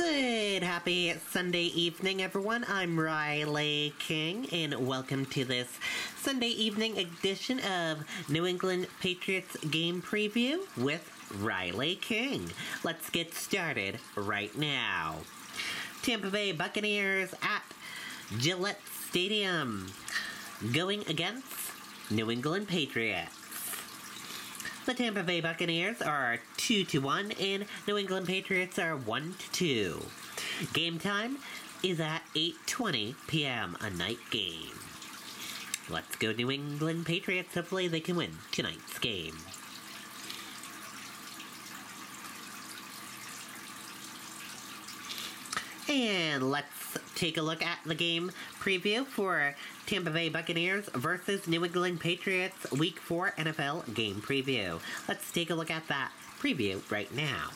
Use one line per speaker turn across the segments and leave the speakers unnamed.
Good, happy Sunday evening, everyone. I'm Riley King, and welcome to this Sunday evening edition of New England Patriots game preview with Riley King. Let's get started right now. Tampa Bay Buccaneers at Gillette Stadium, going against New England Patriots. The Tampa Bay Buccaneers are 2-1 and New England Patriots are 1-2. Game time is at 8:20 p.m., a night game. Let's go New England Patriots. Hopefully they can win tonight's game. And let's take a look at the game preview for Tampa Bay Buccaneers versus New England Patriots Week 4 NFL game preview. Let's take a look at that preview right now.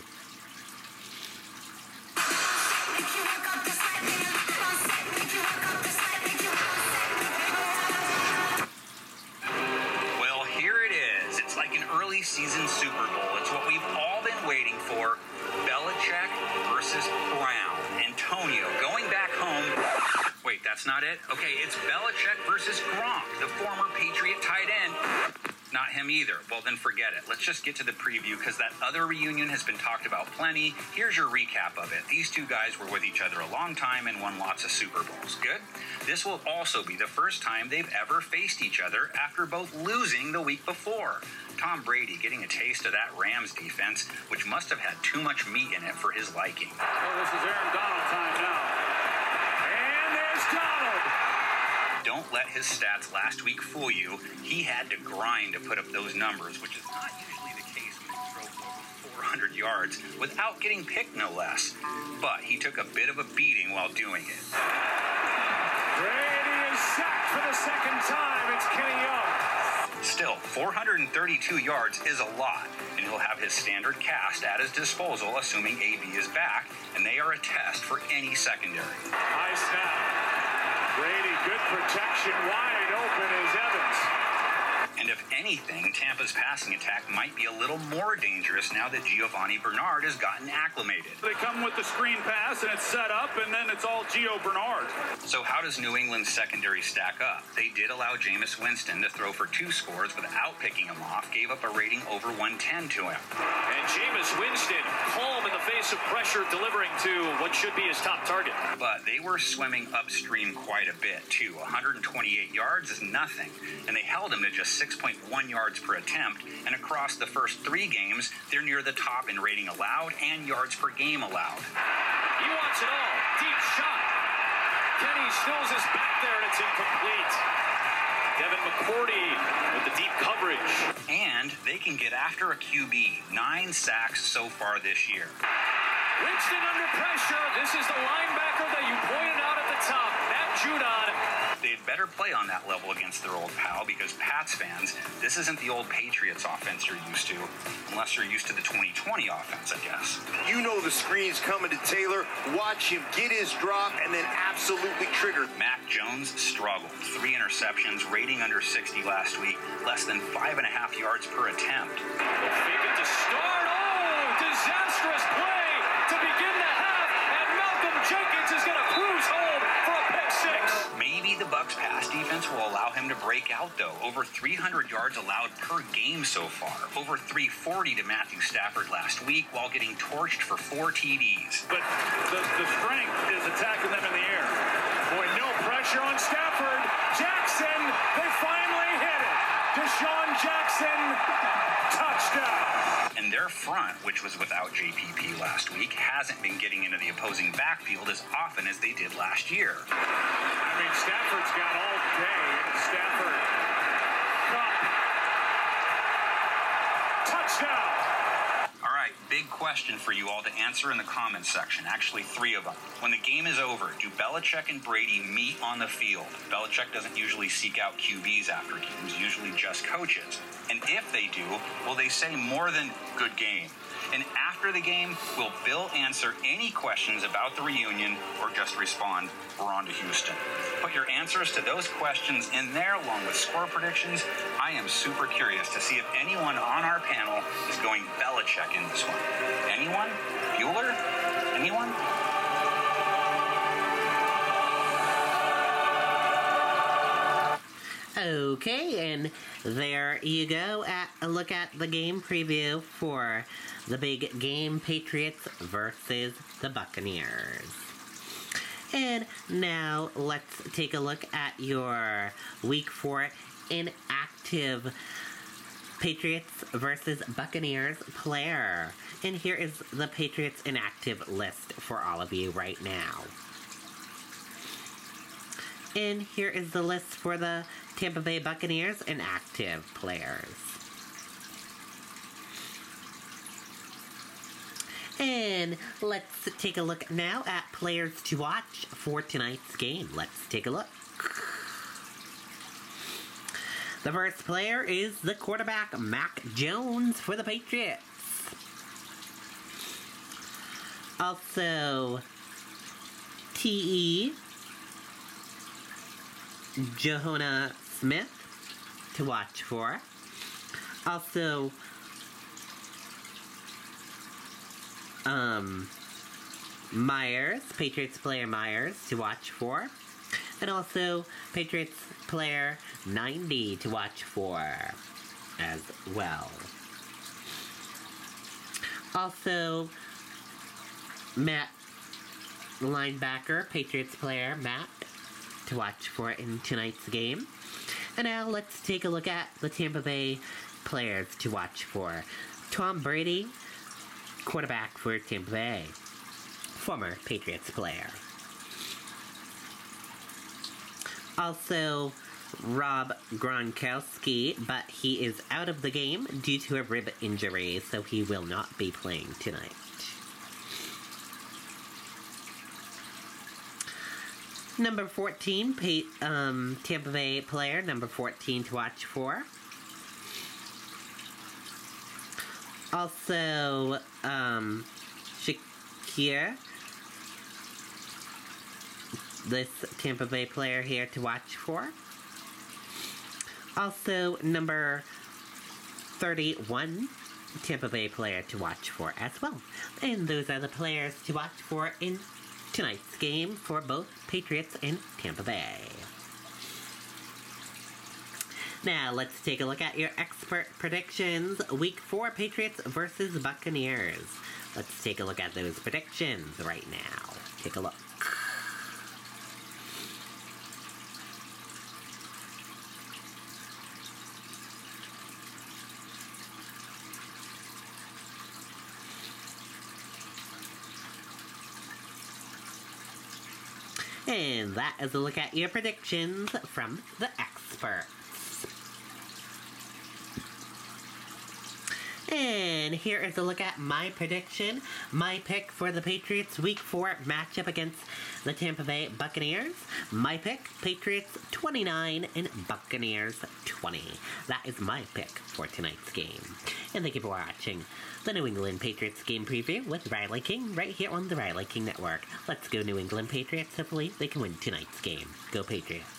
Well, here it is. It's like an early season Super Bowl. It's what we've all been waiting for. Belichick versus Brown. Antonio going back home. Wait, that's not it? Okay, it's Belichick versus Gronk, the former Patriot tight end. Not him either. Well, then forget it. Let's just get to the preview because that other reunion has been talked about plenty. Here's your recap of it. These two guys were with each other a long time and won lots of Super Bowls. Good? This will also be the first time they've ever faced each other after both losing the week before. Tom Brady getting a taste of that Rams defense, which must have had too much meat in it for his liking.
Well, this is Aaron Donald time now. And there's Donald!
Don't let his stats last week fool you. He had to grind to put up those numbers, which is not usually the case when he drove over 400 yards without getting picked, no less. But he took a bit of a beating while doing it.
Brady is sacked for the second time. It's Kenny Young.
Still, 432 yards is a lot, and he'll have his standard cast at his disposal, assuming AB is back, and they are a test for any secondary.
High snap. Brady, good protection, wide open is Evans.
And if anything, Tampa's passing attack might be a little more dangerous now that Giovanni Bernard has gotten acclimated.
They come with the screen pass, and it's set up, and then it's all Gio Bernard.
So how does New England's secondary stack up? They did allow Jameis Winston to throw for 2 scores without picking him off, gave up a rating over 110 to him.
And Jameis Winston, calm in the face of pressure, delivering to what should be his top target.
But they were swimming upstream quite a bit, too. 128 yards is nothing, and they held him to just 6.1 yards per attempt, and across the first 3 games, they're near the top in rating allowed and yards per game allowed.
He wants it all. Deep shot. Kenny Stills is back there, and it's incomplete. Devin McCourty with the deep coverage.
And they can get after a QB. 9 sacks so far this year.
Winston under pressure. This is the linebacker that you pointed out at the top, Matt Judon.
They'd better play on that level against their old pal because Pats fans, this isn't the old Patriots offense you're used to, unless you're used to the 2020 offense, I guess.
You know the screen's coming to Taylor. Watch him get his drop and then absolutely trigger.
Mac Jones struggled. 3 interceptions, rating under 60 last week, less than 5.5 yards per attempt.
They'll fake it to start. Oh, disastrous play to begin the half, and Malcolm Jenkins is going to cruise home for a pick 6.
Maybe the Bucs pass defense will allow him to break out, though. Over 300 yards allowed per game so far. Over 340 to Matthew Stafford last week while getting torched for 4 TDs.
But the strength is attacking them in the air. Boy, no pressure on Stafford. Jackson, they finally hit it. Deshaun Jackson, touchdown.
And their front, which was without JPP last week, hasn't been getting into the opposing backfield as often as they did last year.
I mean, Stafford's got all day. Stafford, Cup, touchdown.
All right, big question for you all to answer in the comments section. Actually, 3 of them. When the game is over, do Belichick and Brady meet on the field? Belichick doesn't usually seek out QBs after games, usually just coaches. And if they do, will they say more than good game? And after the game, will Bill answer any questions about the reunion or just respond, we're on to Houston? Put your answers to those questions in there along with score predictions. I am super curious to see if anyone on our panel is going Belichick in this one. Anyone? Bueller? Anyone?
Okay, and there you go. A look at the game preview for the big game, Patriots versus the Buccaneers. And now let's take a look at your Week 4 inactive Patriots versus Buccaneers player. And here is the Patriots inactive list for all of you right now. And here is the list for the Tampa Bay Buccaneers inactive players. And let's take a look now at players to watch for tonight's game. Let's take a look. The first player is the quarterback, Mac Jones, for the Patriots. Also, T.E. Johanna Smith to watch for. Also, Myers, Patriots player Myers to watch for. And also, Patriots player 90 to watch for as well. Also, Matt, linebacker, Patriots player Matt to watch for in tonight's game. And now let's take a look at the Tampa Bay players to watch for. Tom Brady, quarterback for Tampa Bay, former Patriots player. Also, Rob Gronkowski, but he is out of the game due to a rib injury, so he will not be playing tonight. Number 14, Tampa Bay player, number 14 to watch for. Also, Shakir, this Tampa Bay player here to watch for. Also, number 31, Tampa Bay player to watch for as well. And those are the players to watch for in tonight's game for both Patriots and Tampa Bay. Now, let's take a look at your expert predictions. Week 4, Patriots versus Buccaneers. Let's take a look at those predictions right now. Take a look. And that is a look at your predictions from the experts. And here is a look at my prediction. My pick for the Patriots Week 4 matchup against the Tampa Bay Buccaneers. My pick, Patriots 29 and Buccaneers 20. That is my pick for tonight's game. And thank you for watching the New England Patriots game preview with Riley King right here on the Riley King Network. Let's go New England Patriots. Hopefully they can win tonight's game. Go Patriots.